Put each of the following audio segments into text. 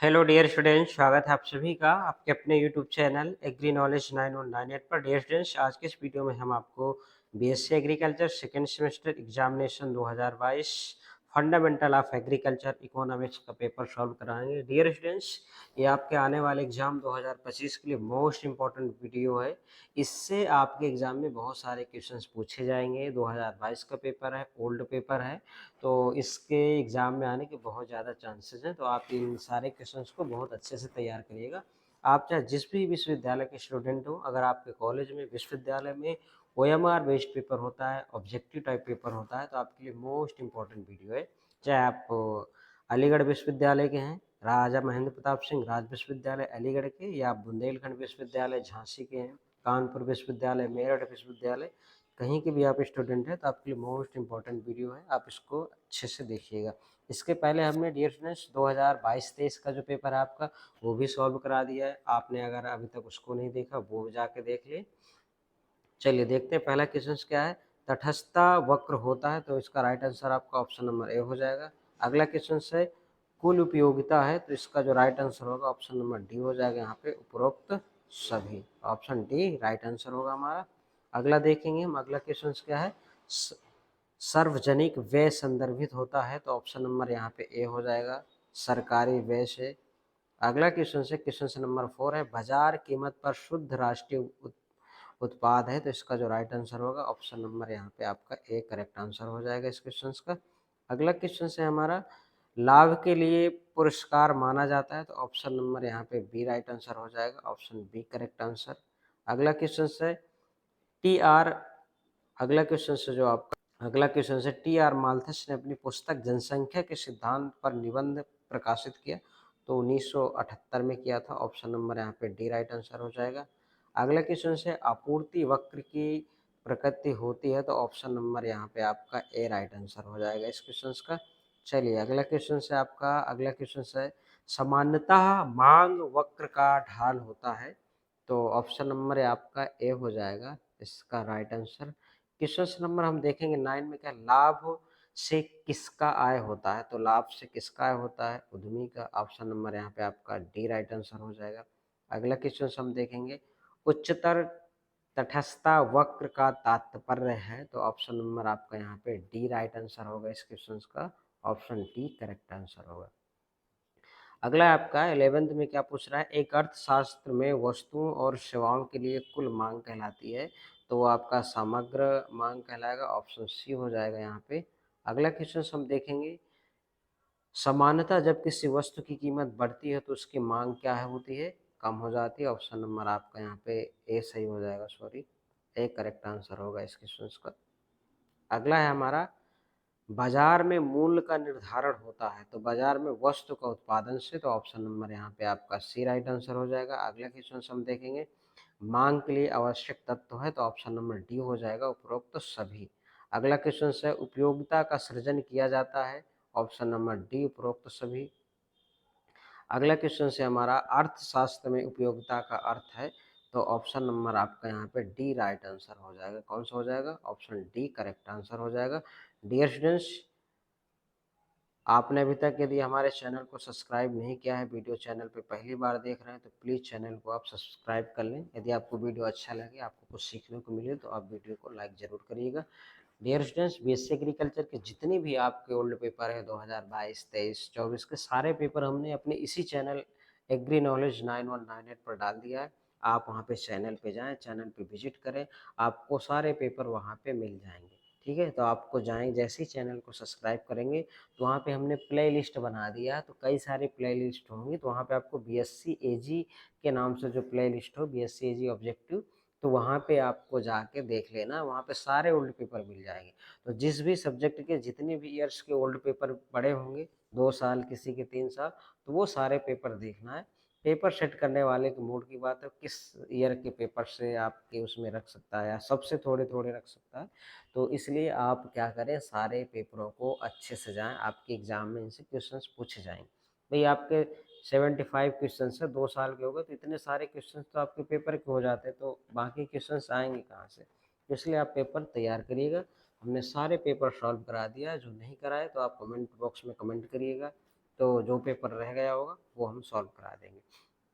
Hello dear students, स्वागत है आप सभी का आपके अपने यूट्यूब चैनल एग्री नॉलेज 9198 पर। डियर स्टूडेंट्स, आज के इस वीडियो में हम आपको BSc agriculture second semester examination 2022 fundamental of agriculture economics का पेपर सॉल्व कराएंगे। डियर स्टूडेंट्स, ये आपके आने वाले एग्जाम 2025 के लिए मोस्ट इंपॉर्टेंट वीडियो है। इससे आपके एग्जाम में बहुत सारे क्वेश्चंस पूछे जाएंगे। 2022 का पेपर है, ओल्ड पेपर है, तो इसके एग्ज़ाम में आने के बहुत ज़्यादा चांसेस हैं। तो आप इन सारे क्वेश्चंस को बहुत अच्छे से तैयार करिएगा। आप चाहे जिस भी विश्वविद्यालय के स्टूडेंट हो, अगर आपके कॉलेज में विश्वविद्यालय में ओएमआर बेस्ड पेपर होता है, ऑब्जेक्टिव टाइप पेपर होता है, तो आपके लिए मोस्ट इंपॉर्टेंट वीडियो है। चाहे आप अलीगढ़ विश्वविद्यालय के हैं, राजा महेंद्र प्रताप सिंह राज विश्वविद्यालय अलीगढ़ के, या आप बुंदेलखंड विश्वविद्यालय झांसी के हैं, कानपुर विश्वविद्यालय, मेरठ विश्वविद्यालय, कहीं के भी आप स्टूडेंट हैं, तो आपके लिए मोस्ट इंपॉर्टेंट वीडियो है। आप इसको अच्छे से देखिएगा। इसके पहले हमने डियर स्टूडेंट्स 2022-23 का जो पेपर है आपका, वो भी सॉल्व करा दिया है। आपने अगर अभी तक उसको नहीं देखा, वो जाके देख ले। चलिए देखते हैं पहला क्वेश्चन क्या है। तटस्थता वक्र होता है, तो इसका राइट आंसर आपका ऑप्शन नंबर ए हो जाएगा। अगला क्वेश्चन है कुल उपयोगिता है, तो इसका जो राइट आंसर होगा ऑप्शन नंबर डी हो जाएगा। यहाँ पे उपरोक्त सभी, ऑप्शन डी राइट आंसर होगा हमारा। अगला देखेंगे हम, अगला क्वेश्चन क्या है। सार्वजनिक व्यय संदर्भित होता है, तो ऑप्शन नंबर यहाँ पे ए हो जाएगा, सरकारी व्यय से। अगला क्वेश्चन नंबर 4 है बाजार कीमत पर शुद्ध राष्ट्रीय उत्पाद है, तो इसका जो राइट आंसर होगा ऑप्शन नंबर यहाँ पे आपका ए करेक्ट आंसर हो जाएगा इस क्वेश्चन का। अगला क्वेश्चन है हमारा लाभ के लिए पुरस्कार माना जाता है, तो ऑप्शन नंबर यहाँ पे बी राइट आंसर हो जाएगा, ऑप्शन बी करेक्ट आंसर। अगला क्वेश्चन है टी आर अगला क्वेश्चन से जो आपका अगला क्वेश्चन है टी आर माल्थस ने अपनी पुस्तक जनसंख्या के सिद्धांत पर निबंध प्रकाशित किया, तो 1978 में किया था, ऑप्शन नंबर यहाँ पे डी राइट आंसर हो जाएगा। अगला क्वेश्चन से आपूर्ति वक्र की प्रकृति होती है, तो ऑप्शन नंबर यहाँ पे आपका ए राइट आंसर हो जाएगा इस क्वेश्चन का। चलिए अगला क्वेश्चन है सामान्यतः मांग वक्र का ढाल होता है, तो ऑप्शन नंबर आपका ए हो जाएगा इसका राइट आंसर। क्वेश्चन नंबर हम देखेंगे 9 में, क्या लाभ से किसका आय होता है, तो लाभ से किसका आय होता है, उद्यमी का, ऑप्शन नंबर यहाँ पे आपका डी राइट आंसर हो जाएगा। अगला क्वेश्चन हम देखेंगे उच्चतर तटस्थता वक्र का तात्पर्य है, तो ऑप्शन नंबर आपका यहाँ पे डी राइट आंसर होगा इस क्वेश्चन का, ऑप्शन डी करेक्ट आंसर होगा। अगला आपका 11th में क्या पूछ रहा है, एक अर्थशास्त्र में वस्तुओं और सेवाओं के लिए कुल मांग कहलाती है, तो वो आपका समग्र मांग कहलाएगा, ऑप्शन सी हो जाएगा यहाँ पे। अगला क्वेश्चन हम देखेंगे समानता जब किसी वस्तु की कीमत बढ़ती है तो उसकी मांग क्या है होती है, कम हो जाती है, ऑप्शन नंबर आपका यहाँ पे ए सही हो जाएगा, सॉरी ए करेक्ट आंसर होगा इस क्वेश्चन का। अगला है हमारा बाजार में मूल्य का निर्धारण होता है, तो बाजार में वस्तु का उत्पादन से, तो ऑप्शन नंबर यहाँ पे आपका सी राइट आंसर हो जाएगा। अगला क्वेश्चन हम देखेंगे मांग के लिए आवश्यक तत्व है, तो ऑप्शन नंबर डी हो जाएगा उपरोक्त सभी। अगला क्वेश्चन है उपयोगिता का सृजन किया जाता है, ऑप्शन नंबर डी उपरोक्त सभी। अगला क्वेश्चन से हमारा अर्थशास्त्र में उपयोगिता का अर्थ है, तो ऑप्शन नंबर आपका यहाँ पे डी राइट आंसर हो जाएगा। कौन सा हो जाएगा, ऑप्शन डी करेक्ट आंसर हो जाएगा। डियर स्टूडेंट्स, आपने अभी तक यदि हमारे चैनल को सब्सक्राइब नहीं किया है, वीडियो चैनल पे पहली बार देख रहे हैं, तो प्लीज़ चैनल को आप सब्सक्राइब कर लें। यदि आपको वीडियो अच्छा लगे, आपको कुछ सीखने को मिले, तो आप वीडियो को लाइक ज़रूर करिएगा। डियर स्टूडेंट्स, बीएससी एग्रीकल्चर के जितने भी आपके ओल्ड पेपर है 2022, 23, 24 के सारे पेपर हमने अपने इसी चैनल एग्री नॉलेज 9198 पर डाल दिया है। आप वहाँ पे चैनल पे जाएं, चैनल पे विजिट करें, आपको सारे पेपर वहाँ पे मिल जाएंगे। ठीक है, तो आपको जाएं, जैसे ही चैनल को सब्सक्राइब करेंगे तो वहाँ पे हमने प्ले लिस्ट बना दिया है, तो कई सारे प्ले लिस्ट होंगी, तो वहाँ पे आपको बीएससी एजी के नाम से जो प्ले लिस्ट हो, बीएससी एजी ऑब्जेक्टिव, तो वहाँ पे आपको जाके देख लेना, वहाँ पे सारे ओल्ड पेपर मिल जाएंगे। तो जिस भी सब्जेक्ट के जितने भी ईयर्स के ओल्ड पेपर पड़े होंगे, 2 साल, किसी के 3 साल, तो वो सारे पेपर देखना है। पेपर सेट करने वाले के मूड की बात है, किस ईयर के पेपर से आपके उसमें रख सकता है या सबसे थोड़े थोड़े रख सकता है। तो इसलिए आप क्या करें, सारे पेपरों को अच्छे से जाएं, आपके एग्जाम में इनसे क्वेश्चंस पूछे जाएंगे। भाई आपके 75 क्वेश्चन है, 2 साल के हो गए, तो इतने सारे क्वेश्चन तो आपके पेपर के हो जाते हैं, तो बाकी क्वेश्चन आएंगे कहाँ से। इसलिए आप पेपर तैयार करिएगा। हमने सारे पेपर सॉल्व करा दिया है, जो नहीं कराए तो आप कमेंट बॉक्स में कमेंट करिएगा। तो जो पेपर रह गया होगा वो हम सॉल्व करा देंगे।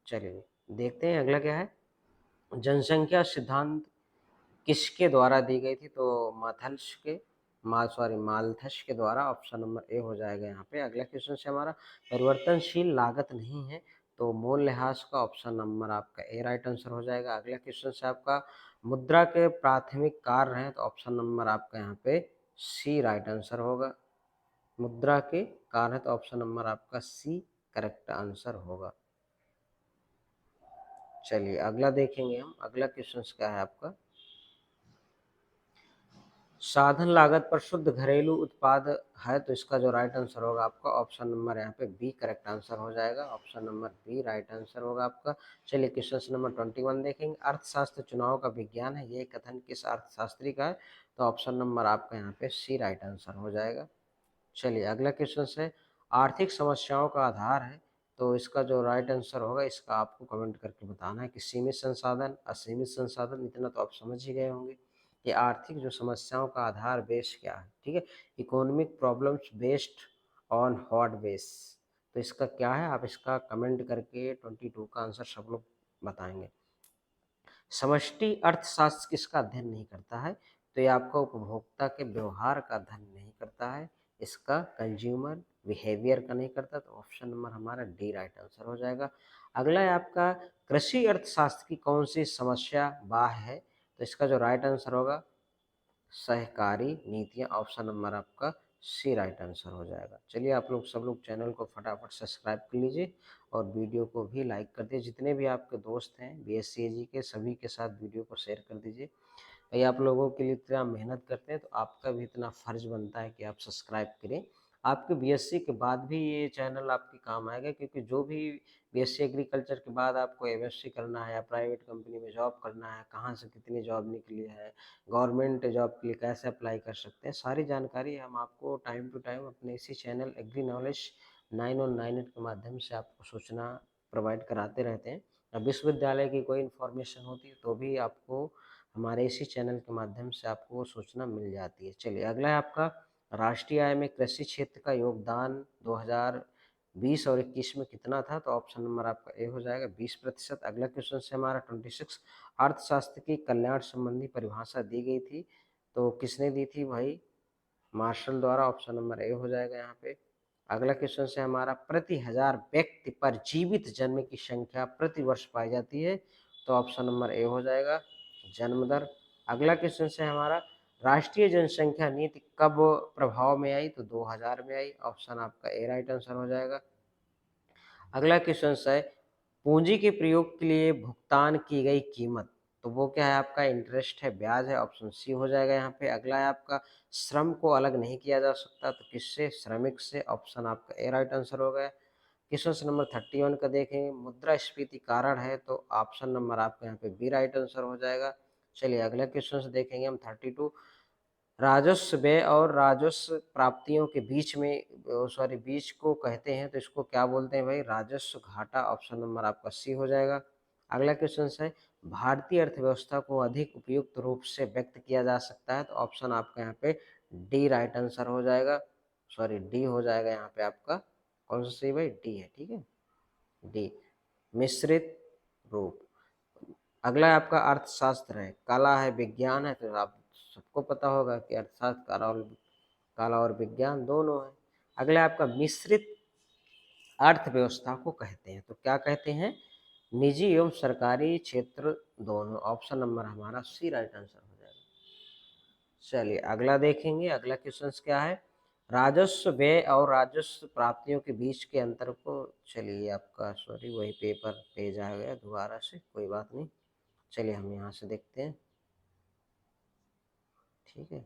चलिए देखते हैं अगला क्या है। जनसंख्या सिद्धांत किसके द्वारा दी गई थी? तो मालथस के द्वारा। ऑप्शन नंबर ए हो जाएगा यहाँ पे। अगला क्वेश्चन से हमारा परिवर्तनशील लागत नहीं है तो मूल्यह्रास का ऑप्शन नंबर आपका ए राइट आंसर हो जाएगा। अगला क्वेश्चन से आपका मुद्रा के प्राथमिक कार्य हैं तो ऑप्शन नंबर आपका यहाँ पे सी राइट आंसर होगा। मुद्रा के कार्य है तो ऑप्शन नंबर आपका सी करेक्ट आंसर होगा। चलिए अगला देखेंगे हम। अगला क्वेश्चन क्या है आपका, साधन लागत पर शुद्ध घरेलू उत्पाद है तो इसका जो राइट आंसर होगा आपका ऑप्शन नंबर यहाँ पे बी करेक्ट आंसर हो जाएगा। Option number B right answer होगा आपका। चलिए क्वेश्चन नंबर 21 देखेंगे। अर्थशास्त्र चुनाव का विज्ञान है, ये कथन किस अर्थशास्त्री का है? तो ऑप्शन नंबर आपका यहाँ पे सी राइट आंसर हो जाएगा। चलिए अगला क्वेश्चन है, आर्थिक समस्याओं का आधार है तो इसका जो राइट आंसर होगा इसका आपको कमेंट करके बताना है कि सीमित संसाधन, असीमित संसाधन। इतना तो आप समझ ही गए होंगे कि आर्थिक जो समस्याओं का आधार बेस क्या है। ठीक है, economic problems based on what base. तो इसका क्या है, आप इसका कमेंट करके 22 का आंसर सब लोग बताएंगे। समष्टि अर्थशास्त्र किसका अध्ययन नहीं करता है? तो ये आपका उपभोक्ता के व्यवहार का अध्ययन नहीं करता है, इसका कंज्यूमर बिहेवियर का नहीं करता। तो ऑप्शन नंबर हमारा डी राइट आंसर हो जाएगा। अगला है आपका कृषि अर्थशास्त्र की कौन सी समस्या बाह्य है? तो इसका जो राइट आंसर होगा सहकारी नीतियाँ। ऑप्शन नंबर आपका सी राइट आंसर हो जाएगा। चलिए आप लोग सब लोग चैनल को फटाफट सब्सक्राइब कर लीजिए और वीडियो को भी लाइक कर दीजिए। जितने भी आपके दोस्त हैं बीएससीजी के सभी के साथ वीडियो को शेयर कर दीजिए। भाई आप लोगों के लिए इतना मेहनत करते हैं तो आपका भी इतना फ़र्ज़ बनता है कि आप सब्सक्राइब करें। आपके बीएससी के बाद भी ये चैनल आपके काम आएगा, क्योंकि जो भी बीएससी एग्रीकल्चर के बाद आपको एमएससी करना है या प्राइवेट कंपनी में जॉब करना है, कहाँ से कितनी जॉब निकली है, गवर्नमेंट जॉब के लिए कैसे अप्लाई कर सकते हैं, सारी जानकारी हम आपको टाइम टू टाइम अपने इसी चैनल एग्री नॉलेज 9 के माध्यम से आपको सूचना प्रोवाइड कराते रहते हैं। अब विश्वविद्यालय की कोई इन्फॉर्मेशन होती है तो भी आपको हमारे इसी चैनल के माध्यम से आपको सूचना मिल जाती है। चलिए अगला है आपका राष्ट्रीय आय में कृषि क्षेत्र का योगदान 2020 और 21 में कितना था? तो ऑप्शन नंबर आपका ए हो जाएगा 20%। अगला क्वेश्चन से हमारा 26, अर्थशास्त्र की कल्याण संबंधी परिभाषा दी गई थी तो किसने दी थी भाई? मार्शल द्वारा। ऑप्शन नंबर ए हो जाएगा यहाँ पे। अगला क्वेश्चन से हमारा प्रति हजार व्यक्ति पर जीवित जन्म की संख्या प्रति वर्ष पाई जाती है तो ऑप्शन नंबर ए हो जाएगा जन्म दर। अगला क्वेश्चन से हमारा राष्ट्रीय जनसंख्या नीति कब प्रभाव में आई? तो 2000 में आई। ऑप्शन आपका ए राइट आंसर हो जाएगा। अगला क्वेश्चन है पूंजी के प्रयोग के लिए भुगतान की गई कीमत, तो वो क्या है आपका? इंटरेस्ट है, ब्याज है। ऑप्शन सी हो जाएगा यहाँ पे। अगला है आपका श्रम को अलग नहीं किया जा सकता तो किससे? श्रमिक से। ऑप्शन आपका ए राइट आंसर हो गया। क्वेश्चन नंबर 31 का देखें, मुद्रास्फीति कारण है तो ऑप्शन नंबर आपका यहाँ पे बी राइट आंसर हो जाएगा। चलिए अगला क्वेश्चन से देखेंगे हम 32, राजस्व व्यय और राजस्व प्राप्तियों के बीच में बीच को कहते हैं तो इसको क्या बोलते हैं भाई? राजस्व घाटा। ऑप्शन नंबर आपका सी हो जाएगा। अगला क्वेश्चन है भारतीय अर्थव्यवस्था को अधिक उपयुक्त रूप से व्यक्त किया जा सकता है तो ऑप्शन आपका यहाँ पे डी राइट आंसर हो जाएगा। डी हो जाएगा यहाँ पे आपका। कौन सा सही भाई? डी है। ठीक है, डी मिश्रित रूप। अगला आपका अर्थशास्त्र है, कला है, विज्ञान है। तो आप सबको पता होगा कि अर्थशास्त्र कला और विज्ञान दोनों है। अगला आपका मिश्रित अर्थव्यवस्था को कहते हैं तो क्या कहते हैं? निजी एवं सरकारी क्षेत्र दोनों। ऑप्शन नंबर हमारा सी राइट आंसर हो जाएगा। चलिए अगला देखेंगे। अगला क्वेश्चन क्या है? राजस्व व्यय और राजस्व प्राप्तियों के बीच के अंतर को, चलिए आपका वही पेपर पेज आ गया दोबारा से, कोई बात नहीं। चलिए हम यहाँ से देखते हैं। ठीक है,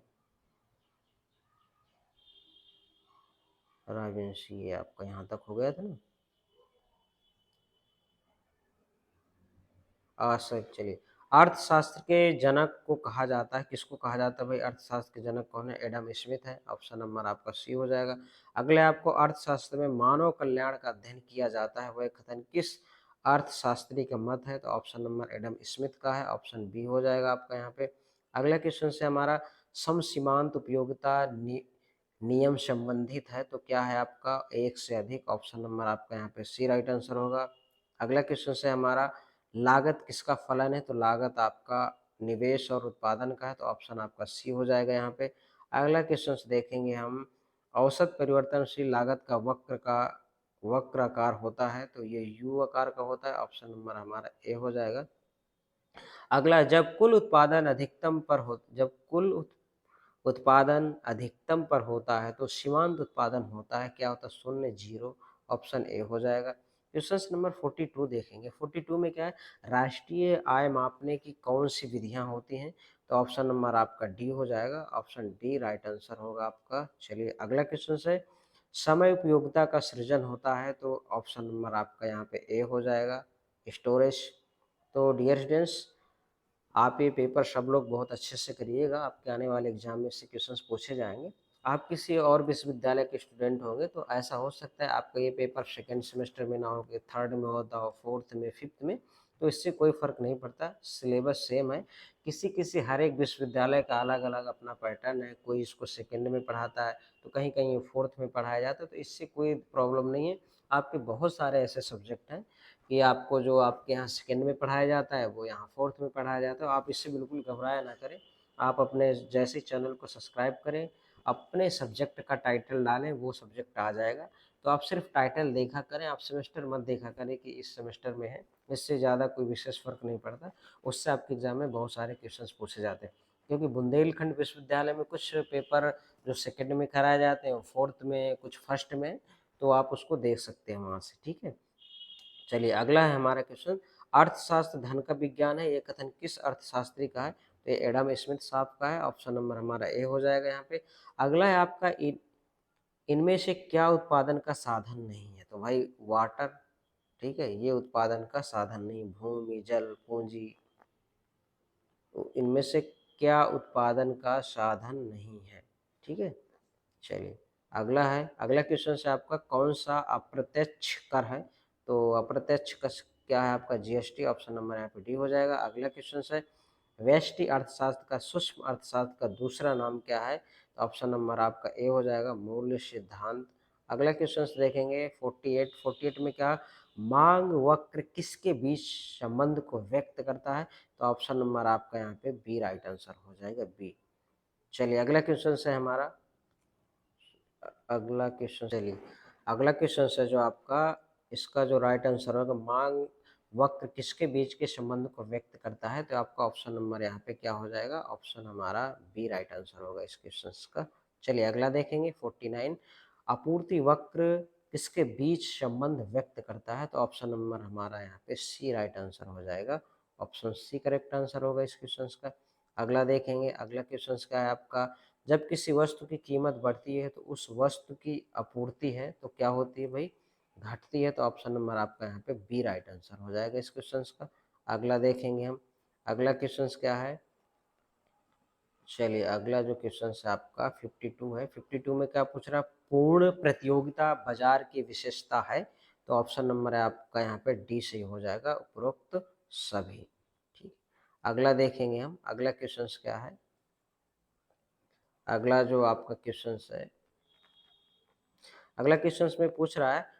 राजवंशी ये आपका यहाँ तक हो गया था ना। सर चलिए, अर्थशास्त्र के जनक को कहा जाता है, किसको कहा जाता है भाई? अर्थशास्त्र के जनक कौन है? एडम स्मिथ है। ऑप्शन नंबर आपका सी हो जाएगा। अगले आपको अर्थशास्त्र में मानव कल्याण का अध्ययन किया जाता है, वह कथन किस अर्थशास्त्री का मत है? तो ऑप्शन नंबर एडम स्मिथ का है। ऑप्शन बी हो जाएगा आपका यहाँ पे। अगला क्वेश्चन से हमारा समसीमांत उपयोगिता नियम संबंधित है तो क्या है आपका एक से अधिक, ऑप्शन नंबर आपका यहाँ पे सी राइट आंसर होगा। अगला क्वेश्चन से हमारा लागत किसका फलन है, तो लागत आपका निवेश और उत्पादन का है, तो ऑप्शन आपका सी हो जाएगा यहाँ पे। अगला क्वेश्चन से देखेंगे हम, औसत परिवर्तनशील लागत का वक्र आकार होता है, तो ये यू आकार का होता है, ऑप्शन नंबर हमारा ए हो जाएगा। अगला, जब कुल उत्पादन अधिकतम पर होता है तो सीमांत उत्पादन होता है, क्या होता है, शून्य, जीरो, ऑप्शन ए हो जाएगा। क्वेश्चन नंबर 42 देखेंगे। 42 में क्या है, राष्ट्रीय आय मापने की कौन सी विधियां होती हैं, तो ऑप्शन नंबर आपका डी हो जाएगा, ऑप्शन डी राइट आंसर होगा आपका। चलिए अगला क्वेश्चन से, समय उपयोगिता का सृजन होता है, तो ऑप्शन नंबर आपका यहाँ पे ए हो जाएगा, स्टोरेज। तो डियर स्टूडेंट्स, आप ये पेपर सब लोग बहुत अच्छे से करिएगा, आपके आने वाले एग्जाम में से क्वेश्चंस पूछे जाएंगे। आप किसी और विश्वविद्यालय के स्टूडेंट होंगे तो ऐसा हो सकता है आपका ये पेपर सेकेंड सेमेस्टर में ना हो, कि थर्ड में होता हो, फोर्थ में, फिफ्थ में, तो इससे कोई फर्क नहीं पड़ता, सिलेबस सेम है। किसी किसी हर एक विश्वविद्यालय का अलग अलग अपना पैटर्न है, कोई इसको सेकेंड में पढ़ाता है तो कहीं कहीं फोर्थ में पढ़ाया जाता है, तो इससे कोई प्रॉब्लम नहीं है। आपके बहुत सारे ऐसे सब्जेक्ट हैं कि आपको जो आपके यहाँ सेकेंड में पढ़ाया जाता है वो यहाँ फोर्थ में पढ़ाया जाता है, आप इससे बिल्कुल घबराया ना करें। आप अपने जैसे चैनल को सब्सक्राइब करें, अपने सब्जेक्ट का टाइटल डालें, वो सब्जेक्ट आ जाएगा। तो आप सिर्फ टाइटल देखा करें, आप सेमेस्टर मत देखा करें कि इस सेमेस्टर में है, इससे ज़्यादा कोई विशेष फर्क नहीं पड़ता। उससे आपके एग्जाम में बहुत सारे क्वेश्चन पूछे जाते हैं, क्योंकि बुंदेलखंड विश्वविद्यालय में कुछ पेपर जो सेकेंड में कराए जाते हैं, फोर्थ में, कुछ फर्स्ट में, तो आप उसको देख सकते हैं वहाँ से, ठीक है। चलिए अगला है हमारा क्वेश्चन, अर्थशास्त्र धन का विज्ञान है, ये कथन किस अर्थशास्त्री का है, तो ये एडम स्मिथ साहब का है, ऑप्शन नंबर हमारा ए हो जाएगा यहाँ पे। अगला है आपका, इनमें से क्या उत्पादन का साधन नहीं है, तो भाई वाटर, ठीक है, ये उत्पादन का साधन नहीं, भूमि, जल, पूंजी, तो इनमें से क्या उत्पादन का साधन नहीं है, ठीक है। चलिए अगला है, अगला क्वेश्चन से आपका, कौन सा अप्रत्यक्ष कर है, तो अप्रत्यक्ष कर क्या है आपका, जीएसटी, ऑप्शन नंबर यहाँ पे डी हो जाएगा। अगला क्वेश्चन है, व्यष्टि अर्थशास्त्र का सूक्ष्म अर्थशास्त्र का दूसरा नाम क्या है, तो ऑप्शन नंबर आपका ए हो जाएगा, मूल्य सिद्धांत। अगला क्वेश्चन देखेंगे 48 में क्या, मांग वक्र किसके बीच संबंध को व्यक्त करता है, तो ऑप्शन नंबर आपका यहाँ पे बी राइट आंसर हो जाएगा, बी। चलिए अगला क्वेश्चन है हमारा, अगला क्वेश्चन, चलिए अगला क्वेश्चन है जो आपका, इसका जो राइट आंसर होगा, मांग वक्र किसके बीच के संबंध को व्यक्त करता है, तो आपका ऑप्शन नंबर यहाँ पे क्या हो जाएगा, ऑप्शन हमारा बी राइट आंसर होगा इस क्वेश्चन का। चलिए अगला देखेंगे 49, आपूर्ति वक्र किसके बीच संबंध व्यक्त करता है, तो ऑप्शन नंबर हमारा यहाँ पे सी राइट आंसर हो जाएगा, ऑप्शन सी करेक्ट आंसर होगा इस क्वेश्चन का। अगला देखेंगे, अगला क्वेश्चन का है आपका, जब किसी वस्तु की कीमत बढ़ती है तो उस वस्तु की आपूर्ति है तो क्या होती है भाई, घटती है, तो ऑप्शन नंबर आपका यहाँ पे बी राइट आंसर हो जाएगा इस क्वेश्चन का। अगला देखेंगे हम, अगला क्वेश्चन क्या है, चलिए अगला जो क्वेश्चन है आपका 52 है। 52 में क्या पूछ रहा है, पूर्ण प्रतियोगिता बाजार की विशेषता है, तो ऑप्शन नंबर है आपका यहाँ पे डी सही हो जाएगा, उपरोक्त सभी, ठीक। अगला देखेंगे हम, अगला क्वेश्चन क्या है, अगला जो आपका क्वेश्चन है, अगला क्वेश्चन में पूछ रहा है,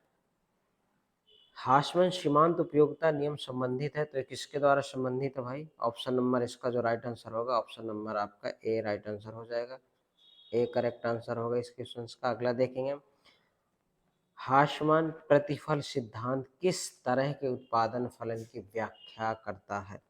हाशमन सीमांत उपयोगिता नियम संबंधित है, तो ये किसके द्वारा संबंधित है भाई, ऑप्शन नंबर इसका जो राइट आंसर होगा, ऑप्शन नंबर आपका ए राइट आंसर हो जाएगा, ए करेक्ट आंसर होगा इस क्वेश्चन का। अगला देखेंगे, हाशमन प्रतिफल सिद्धांत किस तरह के उत्पादन फलन की व्याख्या करता है,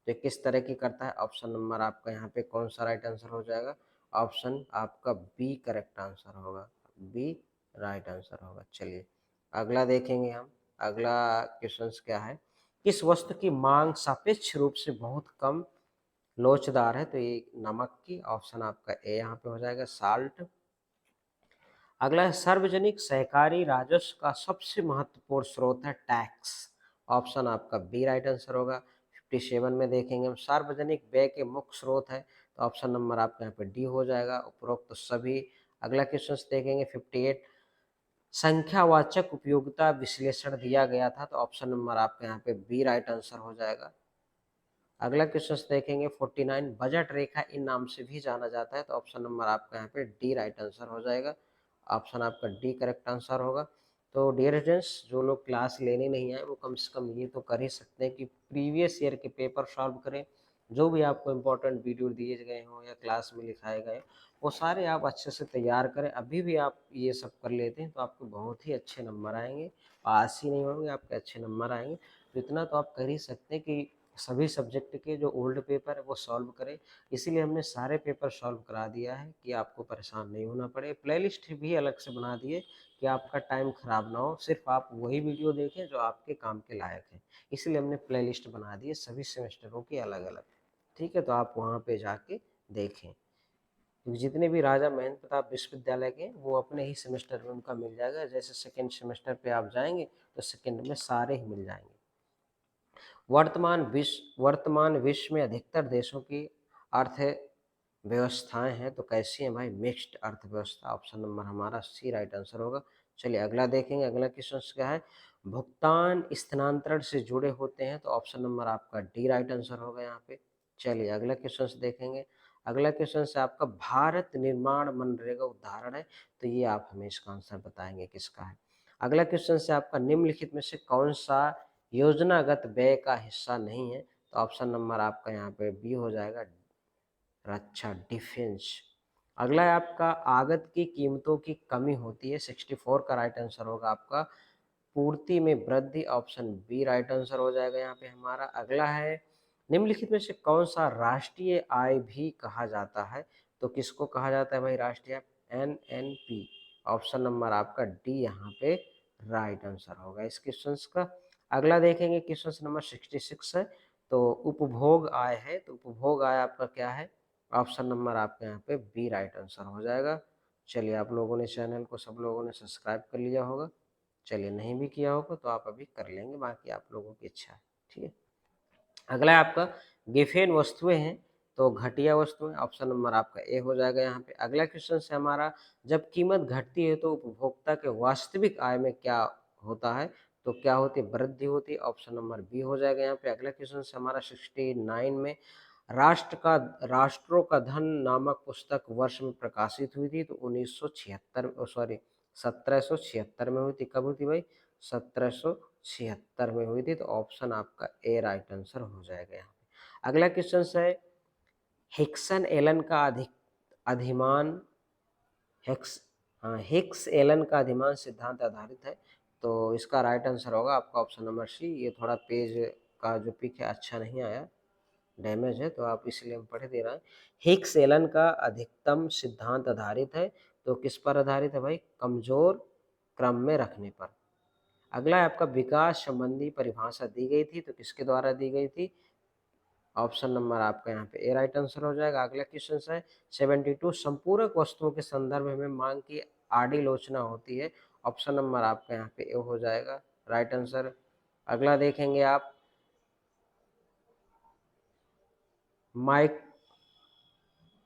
तो किस तरह की करता है, ऑप्शन नंबर आपका यहाँ पे कौन सा राइट आंसर हो जाएगा, ऑप्शन आपका बी करेक्ट आंसर होगा, बी राइट आंसर होगा। चलिए अगला देखेंगे हम, अगला क्वेश्चन क्या है, किस वस्तु की मांग सापेक्ष रूप से बहुत कम लोचदार है, तो ये नमक की, ऑप्शन आपका ए यहाँ पे हो जाएगा, साल्ट। अगला है, सार्वजनिक सहकारी राजस्व का सबसे महत्वपूर्ण स्रोत है टैक्स, ऑप्शन आपका बी राइट आंसर होगा। 57 में देखेंगे हम, सार्वजनिक व्यय के मुख्य स्रोत है, तो ऑप्शन नंबर आपका यहाँ पे डी हो जाएगा, उपरोक्त तो सभी। अगला क्वेश्चन देखेंगे 58, संख्यावाचक उपयोगिता विश्लेषण दिया गया था, तो ऑप्शन नंबर आपका यहाँ पे बी राइट आंसर हो जाएगा। अगला क्वेश्चन देखेंगे 49, बजट रेखा इन नाम से भी जाना जाता है, तो ऑप्शन नंबर आपका यहाँ पे डी राइट आंसर हो जाएगा। ऑप्शन आपका डी करेक्ट आंसर होगा। तो डियर स्टूडेंट्स, जो लोग क्लास लेने नहीं आए वो कम से कम ये तो कर ही सकते हैं कि प्रीवियस ईयर के पेपर सॉल्व करें। जो भी आपको इम्पोर्टेंट वीडियो दिए गए हों या क्लास में लिखाए गए वो सारे आप अच्छे से तैयार करें। अभी भी आप ये सब कर लेते हैं तो आपको बहुत ही अच्छे नंबर आएंगे। पास ही नहीं होंगे, आपके अच्छे नंबर आएंगे। तो इतना तो आप कर ही सकते हैं कि सभी सब्जेक्ट के जो ओल्ड पेपर है वो सॉल्व करें। इसीलिए हमने सारे पेपर सॉल्व करा दिया है कि आपको परेशान नहीं होना पड़े। प्लेलिस्ट भी अलग से बना दिए कि आपका टाइम ख़राब ना हो, सिर्फ आप वही वीडियो देखें जो आपके काम के लायक है। इसलिए हमने प्लेलिस्ट बना दी है सभी सेमेस्टरों की अलग अलग। ठीक है, तो आप वहाँ पे जाके देखें, क्योंकि जितने भी राजा महेंद्र प्रताप विश्वविद्यालय के वो अपने ही सेमेस्टर में उनका मिल जाएगा। जैसे सेकेंड सेमेस्टर पे आप जाएंगे तो सेकेंड में सारे ही मिल जाएंगे। वर्तमान विश्व में अधिकतर देशों की अर्थव्यवस्थाएं हैं तो कैसी हैं भाई? मिक्स्ड अर्थव्यवस्था। ऑप्शन नंबर हमारा सी राइट आंसर होगा। चलिए अगला देखेंगे। अगला क्वेश्चन क्या है? भुगतान स्थानांतरण से जुड़े होते हैं, तो ऑप्शन नंबर आपका डी राइट आंसर होगा यहाँ पे। चलिए अगला क्वेश्चन देखेंगे। अगला क्वेश्चन से आपका भारत निर्माण मनरेगा उदाहरण है, तो ये आप हमें इसका आंसर बताएंगे किसका है। अगला क्वेश्चन से आपका निम्नलिखित में से कौन सा योजनागत व्यय का हिस्सा नहीं है, तो ऑप्शन नंबर आपका यहाँ पे बी हो जाएगा, रक्षा, डिफेंस। अगला है आपका आगत की कीमतों की कमी होती है, 64 का राइट आंसर होगा आपका पूर्ति में वृद्धि। ऑप्शन बी राइट आंसर हो जाएगा यहाँ पे हमारा। अगला है निम्नलिखित में से कौन सा राष्ट्रीय आय भी कहा जाता है, तो किसको कहा जाता है भाई राष्ट्रीय? एनएनपी। ऑप्शन नंबर आपका डी यहाँ पे राइट आंसर होगा इस क्वेश्चन का। अगला देखेंगे क्वेश्चन नंबर 66 है, तो उपभोग आय है, तो उपभोग आय आपका क्या है? ऑप्शन नंबर आपका यहाँ पे बी राइट आंसर हो जाएगा। चलिए आप लोगों ने चैनल को सब लोगों ने सब्सक्राइब कर लिया होगा। चलिए नहीं भी किया होगा तो आप अभी कर लेंगे, बाकी आप लोगों की इच्छा है। ठीक है, अगला है आपका गिफेन वस्तुएं हैं तो घटिया वस्तुएं। ऑप्शन नंबर आपका ए हो जाएगा यहाँ पे। अगला क्वेश्चन से हमारा जब कीमत घटती है तो उपभोक्ता के वास्तविक आय में क्या होता है, तो क्या होती है? वृद्धि होती है। ऑप्शन नंबर बी हो जाएगा यहाँ पे। अगला क्वेश्चन से हमारा 69 में राष्ट्रों का धन नामक पुस्तक वर्ष में प्रकाशित हुई थी, तो 1776 में हुई थी। कब हुई थी भाई? 1776 में हुई थी। तो ऑप्शन आपका ए राइट आंसर हो जाएगा यहाँ पे। अगला क्वेश्चन है हिक्सन एलन का अधिमान हिक्स हिक्स एलन का अधिमान सिद्धांत आधारित है, तो इसका राइट आंसर होगा आपका ऑप्शन नंबर सी। ये थोड़ा पेज का जो पिक है अच्छा नहीं आया, डैमेज है, तो आप इसलिए हम पढ़ दे रहे हैं। हिक्स एलन का अधिकतम सिद्धांत आधारित है, तो किस पर आधारित है भाई? कमजोर क्रम में रखने पर। अगला है आपका विकास संबंधी परिभाषा दी गई थी, तो किसके द्वारा दी गई थी? ऑप्शन नंबर आपका यहाँ पे ए राइट आंसर हो जाएगा। अगला क्वेश्चन है 72, संपूरक वस्तुओं के संदर्भ में मांग की आलोचना होती है। ऑप्शन नंबर आपका यहाँ पे ए हो जाएगा राइट आंसर। अगला देखेंगे आप माइक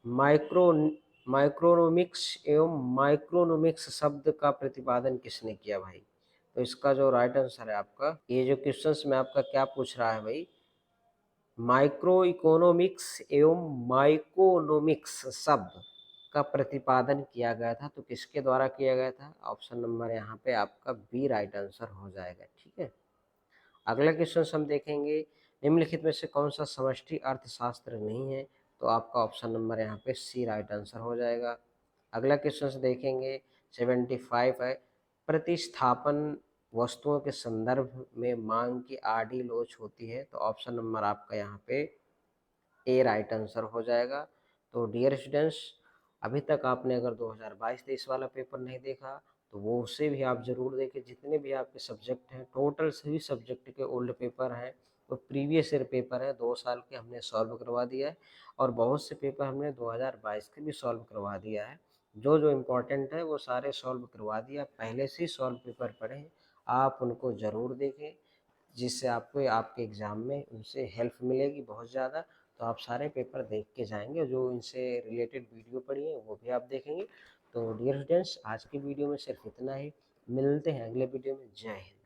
माइक्रो माइक्रोनोमिक्स एवं माइक्रोनोमिक्स शब्द का प्रतिपादन किसने किया भाई? तो इसका जो राइट आंसर है आपका, ये जो क्वेश्चंस में आपका क्या पूछ रहा है भाई, माइक्रो इकोनॉमिक्स एवं माइक्रोनोमिक्स शब्द का प्रतिपादन किया गया था, तो किसके द्वारा किया गया था? ऑप्शन नंबर यहाँ पे आपका बी राइट आंसर हो जाएगा। ठीक है, अगला क्वेश्चन हम देखेंगे निम्नलिखित में से कौन सा समष्टि अर्थशास्त्र नहीं है, तो आपका ऑप्शन नंबर यहाँ पे सी राइट आंसर हो जाएगा। अगला क्वेश्चन देखेंगे 75 है, प्रतिस्थापन वस्तुओं के संदर्भ में मांग की आड़ी लोच होती है, तो ऑप्शन नंबर आपका यहाँ पे ए राइट आंसर हो जाएगा। तो डियर स्टूडेंट्स, अभी तक आपने अगर 2022-23 वाला पेपर नहीं देखा तो वो उसे भी आप जरूर देखें। जितने भी आपके सब्जेक्ट हैं, टोटल सभी सब्जेक्ट के ओल्ड पेपर हैं, वो प्रीवियस ईयर पेपर है 2 साल के, हमने सॉल्व करवा दिया है। और बहुत से पेपर हमने 2022 के भी सॉल्व करवा दिया है। जो जो इम्पोर्टेंट है वो सारे सॉल्व करवा दिया, पहले से ही सॉल्व पेपर पढ़े हैं, आप उनको ज़रूर देखें, जिससे आपको आपके एग्ज़ाम में उनसे हेल्प मिलेगी बहुत ज़्यादा। तो आप सारे पेपर देख के जाएंगे, जो इनसे रिलेटेड वीडियो पड़ी है वो भी आप देखेंगे। तो डियर स्टूडेंट्स, आज की वीडियो में सिर्फ इतना ही, मिलते हैं अगले वीडियो में। जय हिंद।